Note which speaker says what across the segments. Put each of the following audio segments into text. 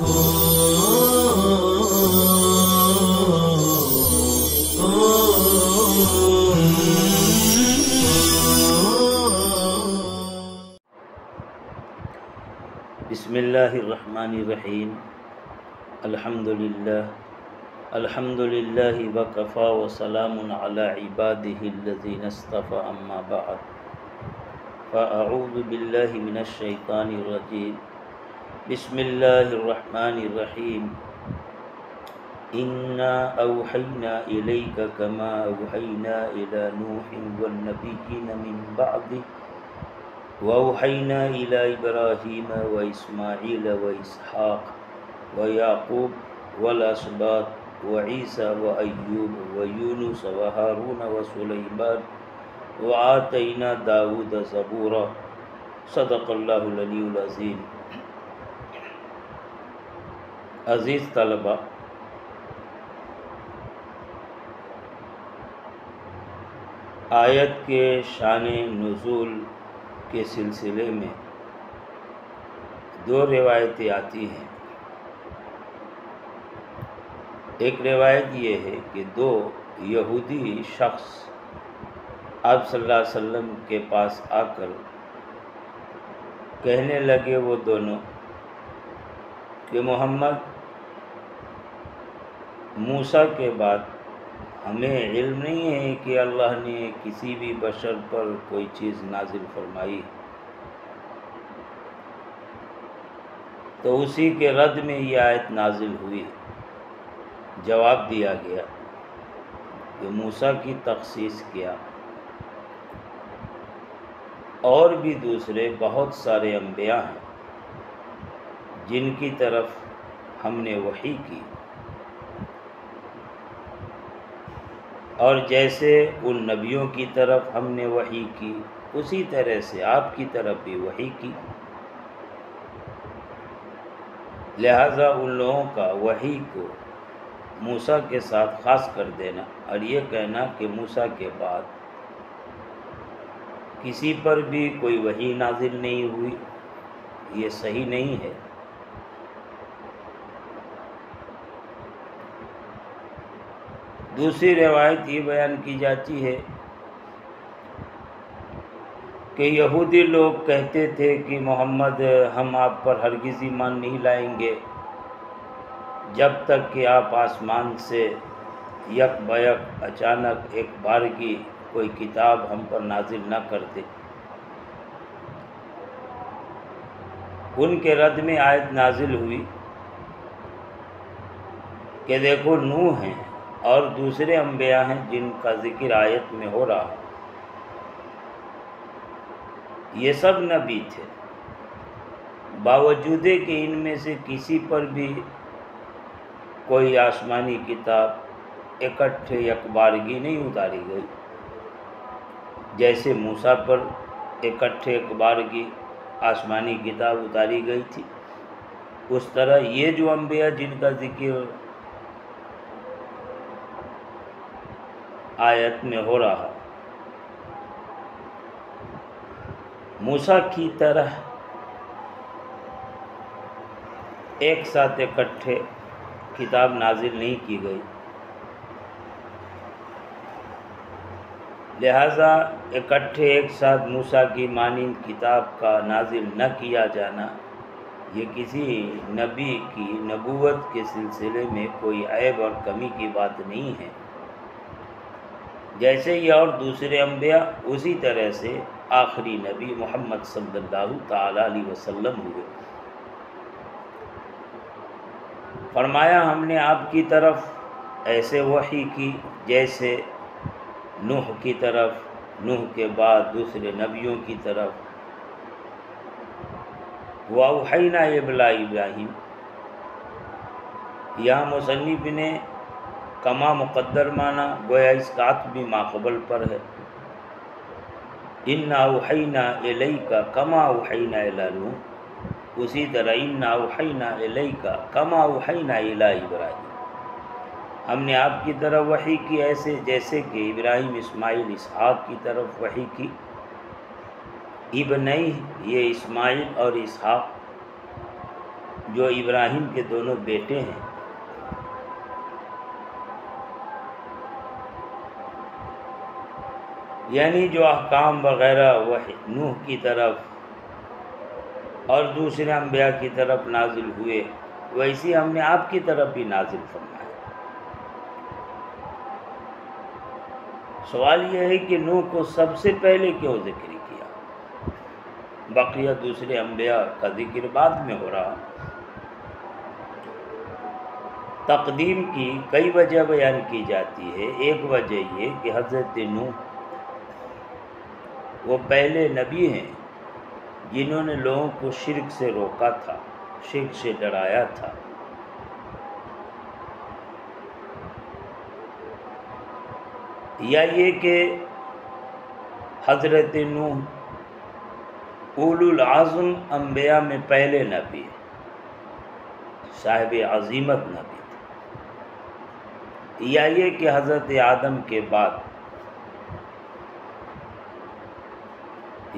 Speaker 1: بسم اللہ الرحمن الرحیم الحمدللہ وکفا وسلام علی عبادہ الذین اصطفى اما بعد فاعوذ باللہ من الشیطان الرجیم بسم اللہ الرحمن الرحیم انا اوحینا الیک کما اوحینا الی نوح والنبیین من بعدہ وَأَوْحَيْنَا إِلَىٰ إِبْرَاهِيمَ وَإِسْمَاعِيلَ وَإِسْحَاقَ وَيَعْقُوبَ وَالْأَسْبَاطِ وَعِيسَىٰ وَأَيُّوبَ وَيُونُسَ وَهَارُونَ وَسُلَيْمَانَ وَآتَيْنَا دَاوُودَ زَبُورًا صدق اللہ العلی العظیم۔ عزیز طلبہ، آیت کے شان نزول کے سلسلے میں دو روایتیں آتی ہیں۔ ایک روایت یہ ہے کہ دو یہودی شخص آپ صلی اللہ علیہ وسلم کے پاس آ کر کہنے لگے وہ دونوں کہ محمد، موسیٰ کے بعد ہمیں علم نہیں ہے کہ اللہ نے کسی بھی بشر پر کوئی چیز نازل فرمائی، تو اسی کے رد میں یہ آیت نازل ہوئی۔ جواب دیا گیا کہ موسیٰ کی تخصیص کیا، اور بھی دوسرے بہت سارے انبیاء ہیں جن کی طرف ہم نے وحی کی، اور جیسے ان نبیوں کی طرف ہم نے وحی کی اسی طرح سے آپ کی طرف بھی وحی کی، لہذا ان لوگوں کا وحی کو موسیٰ کے ساتھ خاص کر دینا اور یہ کہنا کہ موسیٰ کے بعد کسی پر بھی کوئی وحی نازل نہیں ہوئی، یہ صحیح نہیں ہے۔ دوسری روایت یہ بیان کی جاتی ہے کہ یہودی لوگ کہتے تھے کہ محمد، ہم آپ پر ہرگز ایمان نہیں لائیں گے جب تک کہ آپ آسمان سے یک بیک اچانک ایک بارگی کوئی کتاب ہم پر نازل نہ کرتے۔ ان کے رد میں آیت نازل ہوئی کہ دیکھو نوح ہیں اور دوسرے انبیاء ہیں جن کا ذکر آیت میں ہو رہا ہے، یہ سب نبی تھے، باوجود کہ ان میں سے کسی پر بھی کوئی آسمانی کتاب اکٹھے یکبارگی نہیں اتاری گئی، جیسے موسیٰ پر اکٹھے یکبارگی آسمانی کتاب اتاری گئی تھی، اس طرح یہ جو انبیاء جن کا ذکر آیت میں ہو رہا، موسیٰ کی طرح ایک ساتھ اکٹھے کتاب نازل نہیں کی گئی، لہذا اکٹھے ایک ساتھ موسیٰ کی مانند کتاب کا نازل نہ کیا جانا یہ کسی نبی کی نبوت کے سلسلے میں کوئی عیب اور کمی کی بات نہیں ہے۔ جیسے یہ اور دوسرے انبیاء اسی طرح سے آخری نبی محمد صلی اللہ تعالی علیہ وسلم ہوئے۔ فرمایا ہم نے آپ کی طرف ایسے وحی کی جیسے نوح کی طرف، نوح کے بعد دوسرے نبیوں کی طرف۔ وَأَوْحَيْنَا إِلَىٰ إِبْرَاهِيمَ، یہاں مصنف نے کما مقدر مانا، گویا اس کا عطف بھی ماقبل پر ہے۔ اِنَّا أَوْحَيْنَا إِلَيْكَ كَمَا أَوْحَيْنَا إِلَىٰ نُوحٍ، اسی طرح اِنَّا أَوْحَيْنَا إِلَيْكَ كَمَا أَوْحَيْنَا إِلَىٰ إِبْرَاهِيمَ، ہم نے آپ کی طرف وحی کی ایسے جیسے کہ ابراہیم، اسماعیل، اسحاق کی طرف وحی کی۔ ابنئی، یہ اسماعیل اور اسحاق جو ابراہیم کے دونوں بیٹے ہیں، یعنی جو احکام وغیرہ وہ نوح کی طرف اور دوسرے انبیاء کی طرف نازل ہوئے، ویسے ہم نے آپ کی طرف بھی نازل فرمائے۔ سوال یہ ہے کہ نوح کو سب سے پہلے کیوں ذکر کیا؟ بقیہ دوسرے انبیاء کا ذکر بعد میں ہو رہا۔ تقدیم کی کئی وجہ بیان کی جاتی ہے۔ ایک وجہ یہ کہ حضرت نوح وہ پہلے نبی ہیں جنہوں نے لوگوں کو شرک سے روکا تھا، شرک سے ڈرایا تھا۔ یا یہ کہ حضرت نوح اولو العزم انبیاء میں پہلے نبی ہیں، صاحب عظیمت نبی تھے۔ یا یہ کہ حضرت آدم کے بعد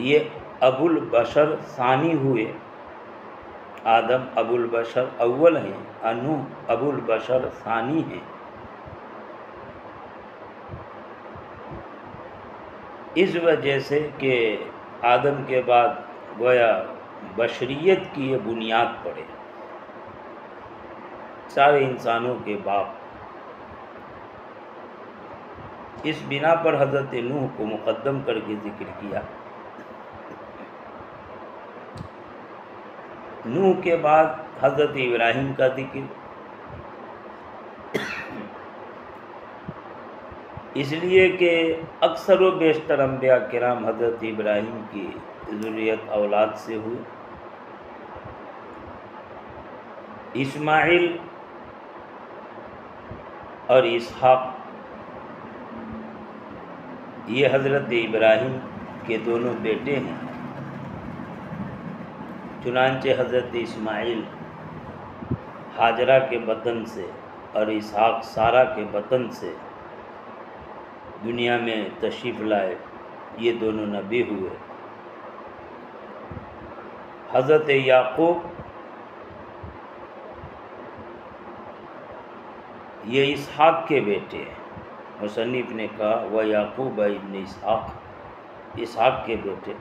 Speaker 1: یہ ابو البشر ثانی ہوئے۔ آدم ابو البشر اول ہیں اور نوح ابو البشر ثانی ہیں۔ اس وجہ سے کہ آدم کے بعد گویا بشریت کی یہ بنیاد پڑے، سارے انسانوں کے باپ۔ اس بنا پر حضرت نوح کو مقدم کر کے ذکر کیا۔ نوح کے بعد حضرت ابراہیم کا ذکر، اس لیے کہ اکثر و بیشتر انبیاء کرام حضرت ابراہیم کی ذریت اولاد سے ہوئے۔ اسماعیل اور اسحاق یہ حضرت ابراہیم کے دونوں بیٹے ہیں۔ چنانچہ حضرت اسماعیل ہاجرہ کے بطن سے اور اسحاق سارہ کے بطن سے دنیا میں تشریف لائے، یہ دونوں نبی ہوئے۔ حضرت یعقوب یہ اسحاق کے بیٹے ہیں۔ مصنف نے کہا وہ یعقوب ابن اسحاق، اسحاق کے بیٹے۔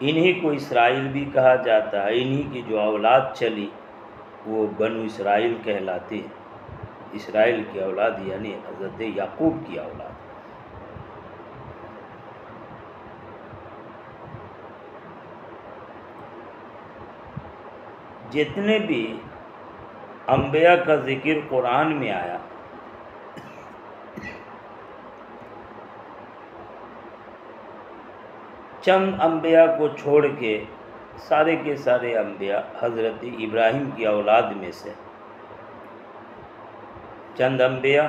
Speaker 1: انہی کو اسرائیل بھی کہا جاتا ہے۔ انہی کی جو اولاد چلی وہ بنو اسرائیل کہلاتے ہیں۔ اسرائیل کی اولاد یعنی حضرت یعقوب کی اولاد۔ جتنے بھی انبیاء کا ذکر قرآن میں آیا، چند انبیاء کو چھوڑ کے سارے کے سارے انبیاء حضرت ابراہیم کی اولاد میں سے۔ چند انبیاء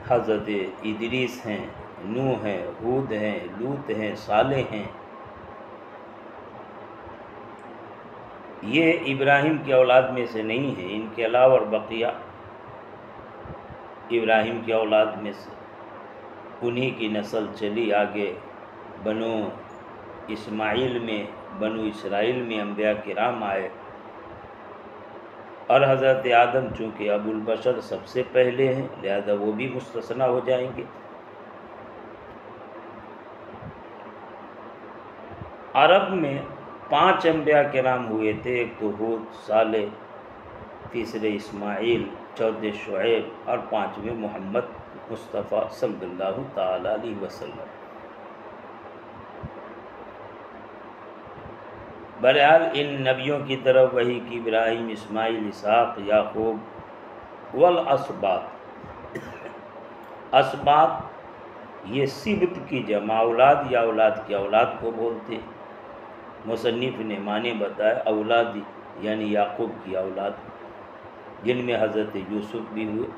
Speaker 1: حضرت ادریس ہیں، نوح ہیں، ہود ہیں، لوط ہیں، صالح ہیں۔ یہ ابراہیم کی اولاد میں سے نہیں ہیں، ان کے علاوہ اور بقیہ ابراہیم کی اولاد میں سے۔ انہی کی نسل چلی آگے بنو اسماعیل میں، بنو اسرائیل میں انبیاء کرام آئے، اور حضرت آدم چونکہ ابو البشر سب سے پہلے ہیں لہذا وہ بھی مستثنیٰ ہو جائیں گے۔ عرب میں 5 انبیاء کرام ہوئے تھے، ایک تو ہود، صالح، تیسرے اسماعیل، چوتھے شعیب اور 5ویں محمد مصطفیٰ صلی اللہ تعالی علیہ وسلم۔ بہرحال ان نبیوں کی طرف وحی کی ابراہیم، اسماعیل، اسحاق، یعقوب والاسباط۔ اسباط یہ سبط کی جمع، اولاد یا اولاد کی اولاد کو بولتے ہیں۔ مصنف نے معنی بتایا، اولاد یعنی یعقوب کی اولاد، جن میں حضرت یوسف بھی ہوئے۔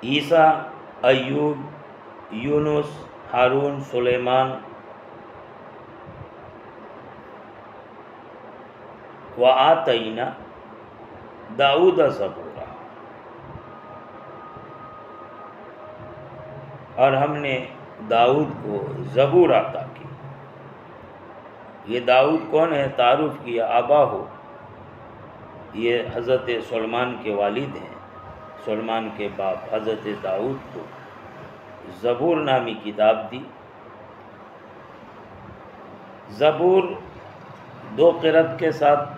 Speaker 1: عیسیٰ، ایوب، یونس، ہارون، سلیمان وآتینا داؤد زبورا۔ اور ہم نے داؤد کو زبور عطا کی۔ یہ داؤد کون ہے؟ تعارف کیا، آبا ہو، یہ حضرت سلیمان کے والد ہیں، سلیمان کے باپ حضرت داؤد کو زبور نامی کتاب دی۔ زبور دو قرأت کے ساتھ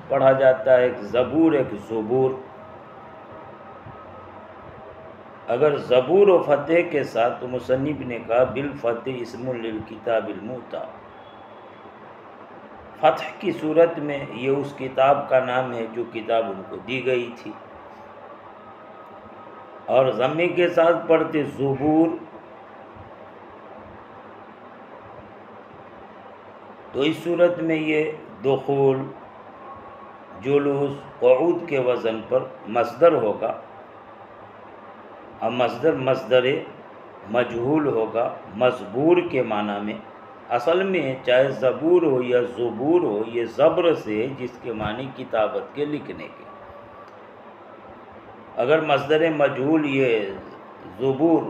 Speaker 1: پڑھا جاتا ہے، ایک زبور ایک زبور۔ اگر زبور و فتح کے ساتھ تو مصنف نے کہا بالفتح اسم للکتاب الموتی، فتح کی صورت میں یہ اس کتاب کا نام ہے جو کتاب ان کو دی گئی تھی، اور ضمے کے ساتھ پڑھتے زبور، تو اس صورت میں یہ دخول، جلوس، قعود کے وزن پر مصدر ہوگا، اور مصدر مجہول ہوگا مزبور کے معنی میں۔ اصل میں چاہے زبور ہو یا زبور ہو، یہ زبر سے جس کے معنی کتابت کے، لکھنے کے۔ اگر مصدر مجہول یہ زبور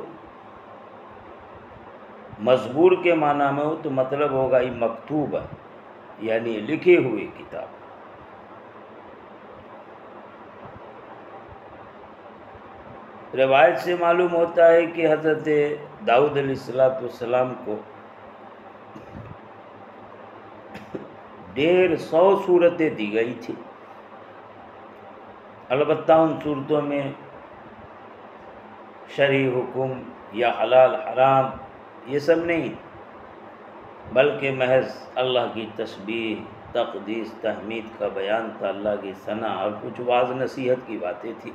Speaker 1: مزبور کے معنی میں ہو تو مطلب ہوگا یہ مکتوب ہے، یعنی لکھی ہوئی کتاب۔ روایت سے معلوم ہوتا ہے کہ حضرت داؤد علیہ السلام کو 150 صورتیں دی گئی تھی، البتہ ان صورتوں میں شرعی حکم یا حلال حرام یہ سب نہیں، بلکہ محض اللہ کی تسبیح، تقدیس، تحمید کا بیان تھا، اللہ کی ثنا، اور کچھ واعظ نصیحت کی باتیں تھی۔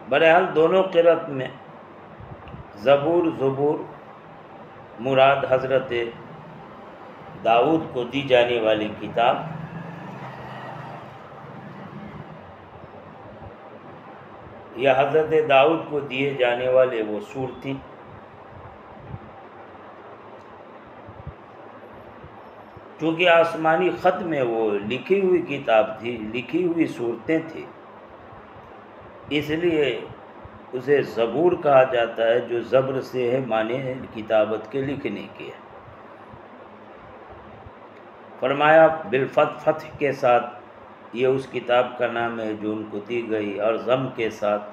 Speaker 1: بہرحال دونوں قرأت میں زبور زبور مراد حضرت داؤد کو دی جانے والی کتاب، یا حضرت داؤد کو دیے جانے والے وہ صورتیں۔ چونکہ آسمانی خط میں وہ لکھی ہوئی کتاب تھی، لکھی ہوئی صورتیں تھیں، اس لیے اسے زبور کہا جاتا ہے، جو زبر سے ہے، معنی ہے کتابت کے، لکھنے کے۔ فرمایا بالفتح، فتح کے ساتھ یہ اس کتاب کا نام ہے جو ان کو دی گئی، اور ضم کے ساتھ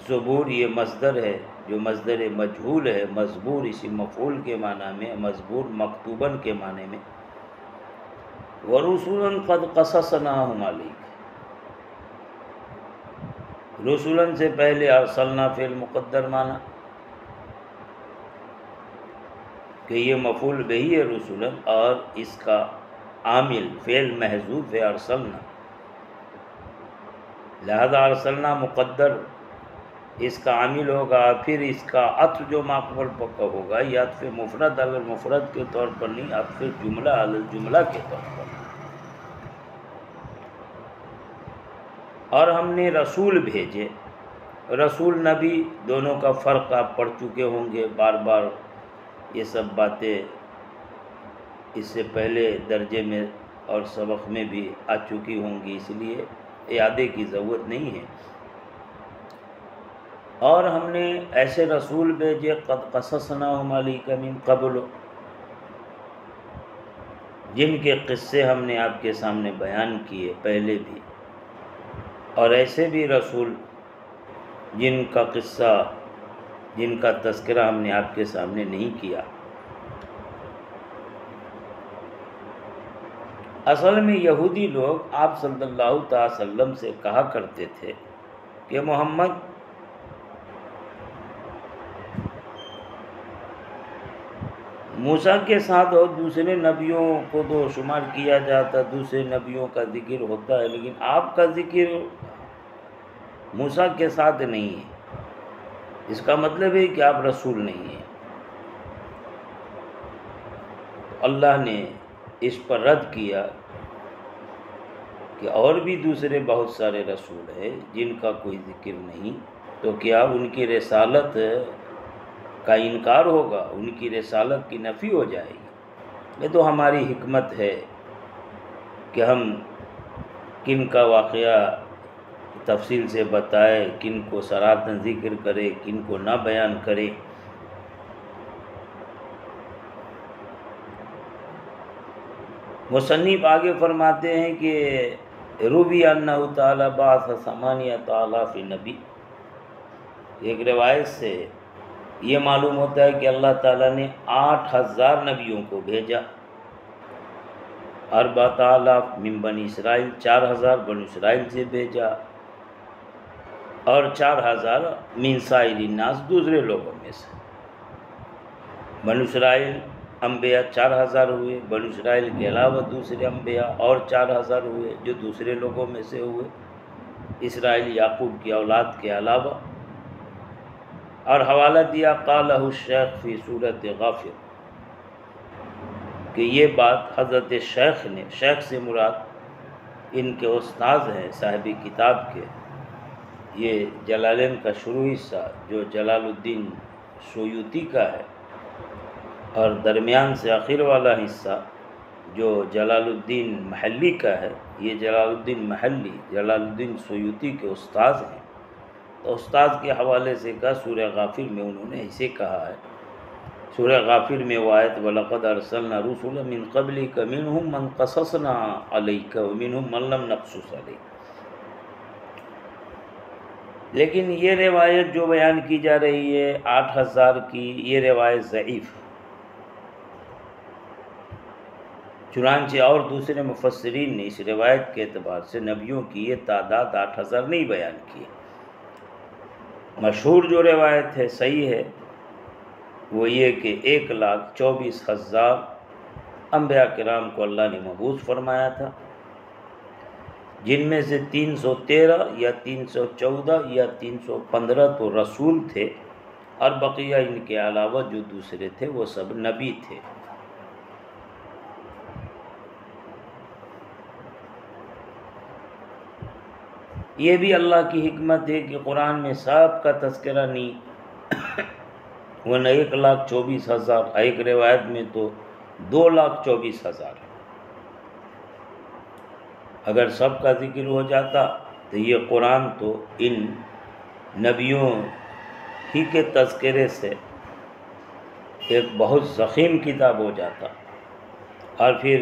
Speaker 1: زبور یہ مصدر ہے جو مصدر مجہول ہے، مزبور اسی مفعول کے معنی میں، مزبور مکتوباً کے معنی میں۔ وَرُسُلًا قَدْ قَصَصْنَاهُمْ عَلَيْكَ، رسولن سے پہلے ارسلنا فعل مقدر مانا کہ یہ مفعول بہی ہے رسولن، اور اس کا عامل فعل محذوف ہے ارسلنا، لہذا ارسلنا مقدر اس کا عامل ہوگا، پھر اس کا عطف جو ماقبل پکا ہوگا، یہ عطف مفرد علی المفرد کے طور پر نہیں، عطف جملہ علی الجملہ کے طور پر۔ اور ہم نے رسول بھیجے، رسول نبی دونوں کا فرق آپ پڑھ چکے ہوں گے، بار بار یہ سب باتیں اس سے پہلے درجے میں اور سبق میں بھی آ چکی ہوں گی، اس لیے اعادے کی ضرورت نہیں ہے۔ اور ہم نے ایسے رسول بھیجے قد قصصناہم علیک من قبل، جن کے قصے ہم نے آپ کے سامنے بیان کیے پہلے بھی، اور ایسے بھی رسول جن کا قصہ، جن کا تذکرہ ہم نے آپ کے سامنے نہیں کیا۔ اصل میں یہودی لوگ آپ صلی اللہ تعالی وسلم سے کہا کرتے تھے کہ محمد موسیٰ کے ساتھ اور دوسرے نبیوں کو تو شمار کیا جاتا، دوسرے نبیوں کا ذکر ہوتا ہے، لیکن آپ کا ذکر موسیٰ کے ساتھ نہیں ہے، اس کا مطلب ہے کہ آپ رسول نہیں ہیں۔ اللہ نے اس پر رد کیا کہ اور بھی دوسرے بہت سارے رسول ہیں جن کا کوئی ذکر نہیں، تو کیا ان کی رسالت کا انکار ہوگا، ان کی رسالت کی نفی ہو جائے گی؟ یہ تو ہماری حکمت ہے کہ ہم کن کا واقعہ تفصیل سے بتائے، کن کو صراحتاً ذکر کرے، کن کو نہ بیان کرے۔ مصنف آگے فرماتے ہیں کہ روی انہ تعالی بعث ثمانیۃ آلاف نبی، ایک روایت سے یہ معلوم ہوتا ہے کہ اللہ تعالیٰ نے 8000 نبیوں کو بھیجا، 4000 من بنی اسرائیل، 4000 بنی اسرائیل سے بھیجا، اور 4000 من سائر الناس، دوسرے لوگوں میں سے۔ بنی اسرائیل انبیاء 4000 ہوئے، بنی اسرائیل کے علاوہ دوسرے انبیاء اور 4000 ہوئے جو دوسرے لوگوں میں سے ہوئے، اسرائیل یعقوب کی اولاد کے علاوہ۔ اور حوالہ دیا قالہ الشیخ فی سورۃ غافر، کہ یہ بات حضرت شیخ نے، شیخ سے مراد ان کے استاذ ہیں صاحب کتاب کے، یہ جلالین کا شروعی حصہ جو جلال الدین سیوطی کا ہے، اور درمیان سے آخر والا حصہ جو جلال الدین محلی کا ہے، یہ جلال الدین محلی جلال الدین سیوطی کے استاذ ہیں۔ تو استاذ کے حوالے سے کہا سورہ غافر میں انہوں نے ایسے کہا ہے، سورہ غافر میں وہ آیت وَلَقَدْ أَرْسَلْنَا رُسُلًا مِّن قَبْلِكَ مِنْهُمْ مَنْ قَصَصْنَا عَلَيْكَ وَمِنْهُمْ مَنْ لَمْ نَقْصُصْ عَلَيْكَ۔ لیکن یہ روایت جو بیان کی جا رہی ہے 8000 کی، یہ روایت ضعیف ہے، چنانچہ اور دوسرے مفسرین نے اس روایت کے اعتبار سے نبیوں کی یہ تعداد 8000 نہیں بیان کی۔ مشہور جو روایت ہے، صحیح ہے، وہ یہ کہ 1,24,000 انبیاء کرام کو اللہ نے مبعوث فرمایا تھا، جن میں سے 313 یا 314 یا 315 تو رسول تھے، اور بقیہ ان کے علاوہ جو دوسرے تھے وہ سب نبی تھے۔ یہ بھی اللہ کی حکمت ہے کہ قرآن میں سب کا تذکرہ نہیں، ورنہ 1,24,000، ایک روایت میں تو 2,24,000۔ اگر سب کا ذکر ہو جاتا تو یہ قرآن تو ان نبیوں ہی کے تذکرے سے ایک بہت ضخیم کتاب ہو جاتا، اور پھر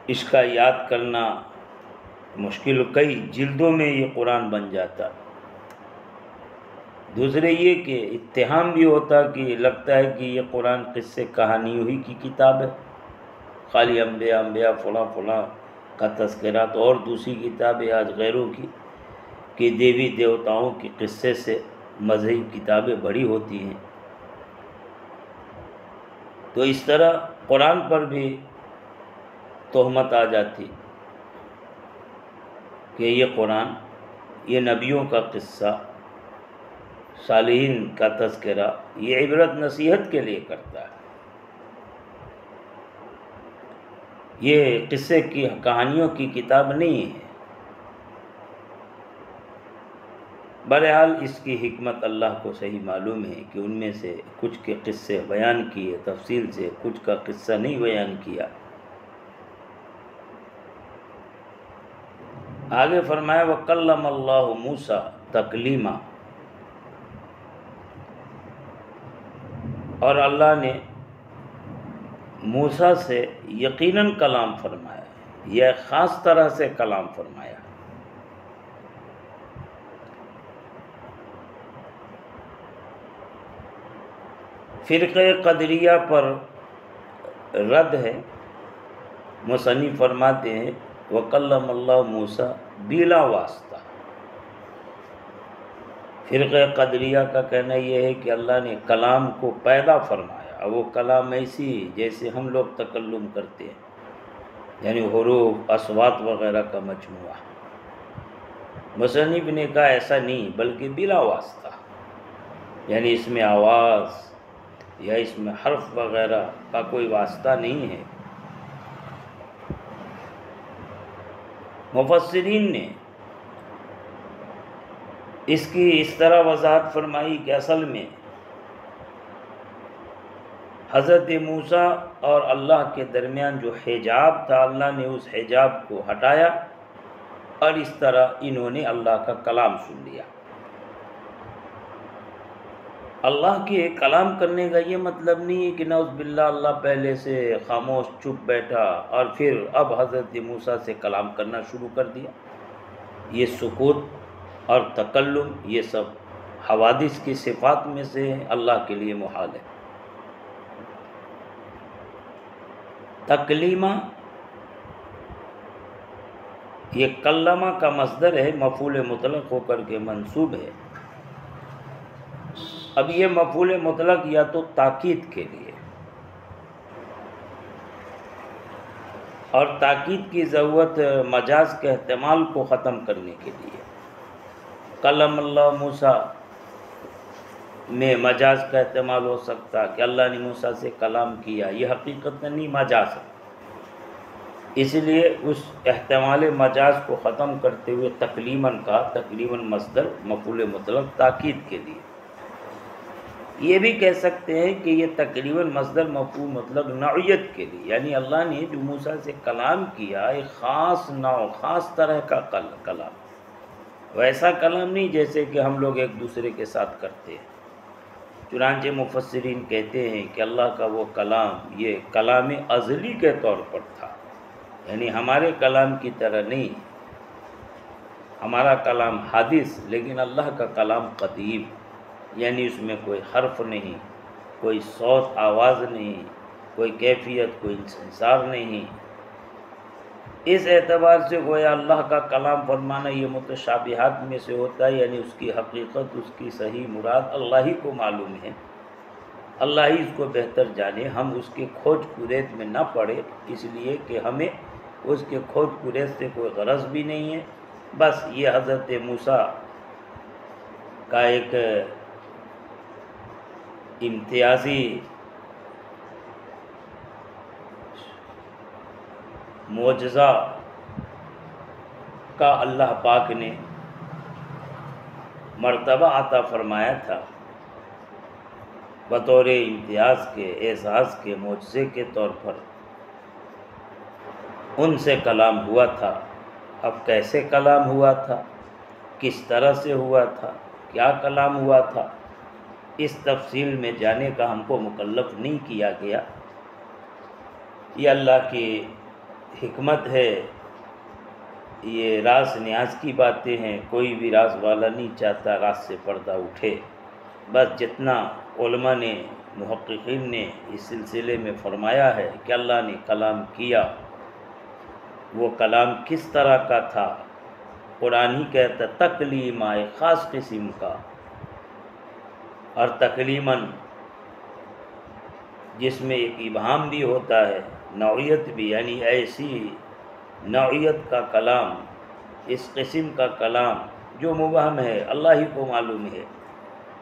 Speaker 1: اس کا یاد کرنا مشکل، کئی جلدوں میں یہ قرآن بن جاتا۔ دوسرے یہ کہ اتہام بھی ہوتا کہ لگتا ہے کہ یہ قرآن قصے کہانیوں ہی کی کتاب ہے، خالی انبیاء فلاں فلاں کا تذکرہ، تو اور دوسری کتاب ہے آج غیروں کی کہ دیوی دیوتاؤں کے قصے سے مذہبی کتابیں بڑی ہوتی ہیں۔ تو اس طرح قرآن پر بھی تہمت آ جاتی کہ یہ قرآن، یہ نبیوں کا قصہ، صالحین کا تذکرہ، یہ عبرت نصیحت کے لیے کرتا ہے، یہ قصے کی کہانیوں کی کتاب نہیں ہے۔ بہرحال اس کی حکمت اللہ کو صحیح معلوم ہے کہ ان میں سے کچھ کے قصے بیان کیے تفصیل سے، کچھ کا قصہ نہیں بیان کیا۔ آگے فرمایا وَكَلَّمَ اللَّهُ مُوسَىٰ تَكْلِيمًا، اور اللہ نے موسیٰ سے یقیناً کلام فرمایا، یہ خاص طرح سے کلام فرمایا۔ فرقہ قدریہ پر رد ہے، مصنف فرماتے ہیں وَكَلَّمَ اللَّهُ مُوسَىٰ بِلَا واسطہ۔ فرقہ قدریہ کا کہنا یہ ہے کہ اللہ نے کلام کو پیدا فرمایا، اور وہ کلام ایسی جیسے ہم لوگ تکلم کرتے ہیں، یعنی حروف، اصوات وغیرہ کا مجموعہ۔ مصنف نے کہا ایسا نہیں، بلکہ بلا واسطہ، یعنی اس میں آواز یا اس میں حرف وغیرہ کا کوئی واسطہ نہیں ہے۔ مفسرین نے اس کی اس طرح وضاحت فرمائی کہ اصل میں حضرت موسیٰ اور اللہ کے درمیان جو حجاب تھا، اللہ نے اس حجاب کو ہٹایا، اور اس طرح انہوں نے اللہ کا کلام سن لیا۔ اللہ کے کلام کرنے کا یہ مطلب نہیں ہے کہ نعوذ باللہ اللہ پہلے سے خاموش چپ بیٹھا اور پھر اب حضرت موسیٰ سے کلام کرنا شروع کر دیا۔ یہ سکوت اور تکلم یہ سب حوادث کی صفات میں سے اللہ کے لیے محال ہے۔ تکلیمہ یہ کلمہ کا مصدر ہے، مفعول مطلق ہو کر کے منصوب ہے۔ اب یہ مفعول مطلق یا تو تاکید کے لیے، اور تاکید کی ضرورت مجاز کے احتمال کو ختم کرنے کے لیے۔ کلم اللہ موسیٰ میں مجاز کا احتمال ہو سکتا کہ اللہ نے موسیٰ سے کلام کیا، یہ حقیقت نہیں مجاز ہے، اس لیے اس احتمال مجاز کو ختم کرتے ہوئے تکلیماً کا، تکلیماً مصدر مفعول مطلق تاکید کے لیے۔ یہ بھی کہہ سکتے ہیں کہ یہ تقریباً مصدر مفعول مطلق نوعیت کے لیے، یعنی اللہ نے جو موسیٰ سے کلام کیا ایک خاص نوع، خاص طرح کا کلام، ویسا کلام نہیں جیسے کہ ہم لوگ ایک دوسرے کے ساتھ کرتے ہیں۔ چنانچہ مفسرین کہتے ہیں کہ اللہ کا وہ کلام یہ کلام ازلی کے طور پر تھا، یعنی ہمارے کلام کی طرح نہیں، ہمارا کلام حادث، لیکن اللہ کا کلام قدیم، یعنی اس میں کوئی حرف نہیں، کوئی صوت آواز نہیں، کوئی کیفیت، کوئی انحصار نہیں۔ اس اعتبار سے گویا اللہ کا کلام فرمانا یہ متشابہات میں سے ہوتا ہے، یعنی اس کی حقیقت، اس کی صحیح مراد اللہ ہی کو معلوم ہے، اللہ ہی اس کو بہتر جانے، ہم اس کے کھوج کریت میں نہ پڑے، اس لیے کہ ہمیں اس کے کھوج کریت سے کوئی غرض بھی نہیں ہے۔ بس یہ حضرت موسیٰ کا ایک امتیازی معجزہ کا اللہ پاک نے مرتبہ عطا فرمایا تھا، بطور امتیاز کے، اعزاز کے، معجزے کے طور پر ان سے کلام ہوا تھا۔ اب کیسے کلام ہوا تھا، کس طرح سے ہوا تھا، کیا کلام ہوا تھا، اس تفصیل میں جانے کا ہم کو مکلف نہیں کیا گیا۔ یہ اللہ کی حکمت ہے، یہ راز نیاز کی باتیں ہیں، کوئی بھی راز والا نہیں چاہتا راز سے پردہ اٹھے۔ بس جتنا علماء نے، محققین نے اس سلسلے میں فرمایا ہے کہ اللہ نے کلام کیا، وہ کلام کس طرح کا تھا، قرآن ہی کہتا تکلیمہ ایک خاص قسم کا، اور تکلیماً جس میں ایک ابہام بھی ہوتا ہے، نوعیت بھی، یعنی ایسی نوعیت کا کلام، اس قسم کا کلام جو مبہم ہے، اللہ ہی کو معلوم ہے،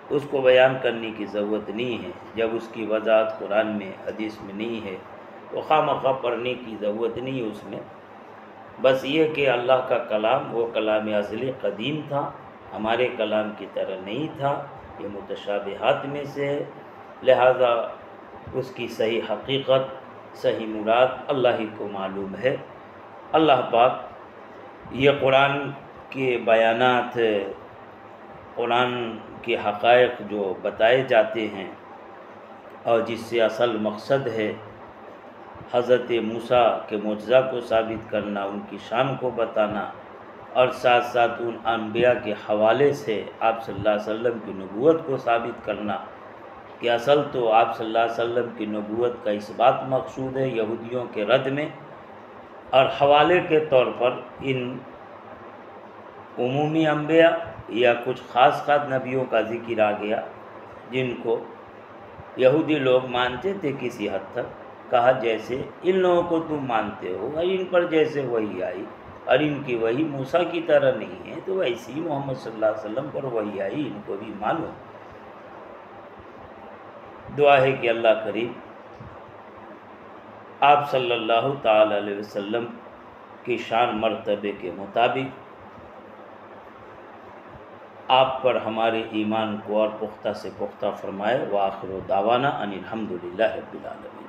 Speaker 1: اس کو بیان کرنے کی ضرورت نہیں ہے۔ جب اس کی وضاحت قرآن میں، حدیث میں نہیں ہے تو خواہ پڑھنے کی ضرورت نہیں ہے اس میں۔ بس یہ کہ اللہ کا کلام وہ کلام ازلی قدیم تھا، ہمارے کلام کی طرح نہیں تھا، یہ متشابہات میں سے ہے، لہذا اس کی صحیح حقیقت، صحیح مراد اللہ ہی کو معلوم ہے۔ اللہ پاک یہ قرآن کے بیانات، قرآن کے حقائق جو بتائے جاتے ہیں اور جس سے اصل مقصد ہے حضرت موسیٰ کے معجزہ کو ثابت کرنا، ان کی شان کو بتانا، اور ساتھ ساتھ ان انبیاء کے حوالے سے آپ صلی اللہ علیہ وسلم کی نبوت کو ثابت کرنا کہ اصل تو آپ صلی اللہ علیہ وسلم کی نبوت کا اس بات مقصود ہے یہودیوں کے رد میں، اور حوالے کے طور پر ان عمومی انبیاء یا کچھ خاص خاص نبیوں کا ذکر آ گیا جن کو یہودی لوگ مانتے تھے کسی حد تک، کہا جیسے ان لوگوں کو تم مانتے ہو اور ان پر جیسے وحی آئی، اور ان کی وحی موسیٰ کی طرح نہیں ہے، تو ویسے ہی محمد صلی اللہ علیہ وسلم پر وحی آئی، ان کو بھی مانو۔ دعا ہے کہ اللہ کریم آپ صلی اللہ تعالی علیہ وسلم کی شان مرتبے کے مطابق آپ پر ہمارے ایمان کو اور پختہ سے پختہ فرمائے۔ وآخر دعوانا ان الحمد للہ رب العالمین۔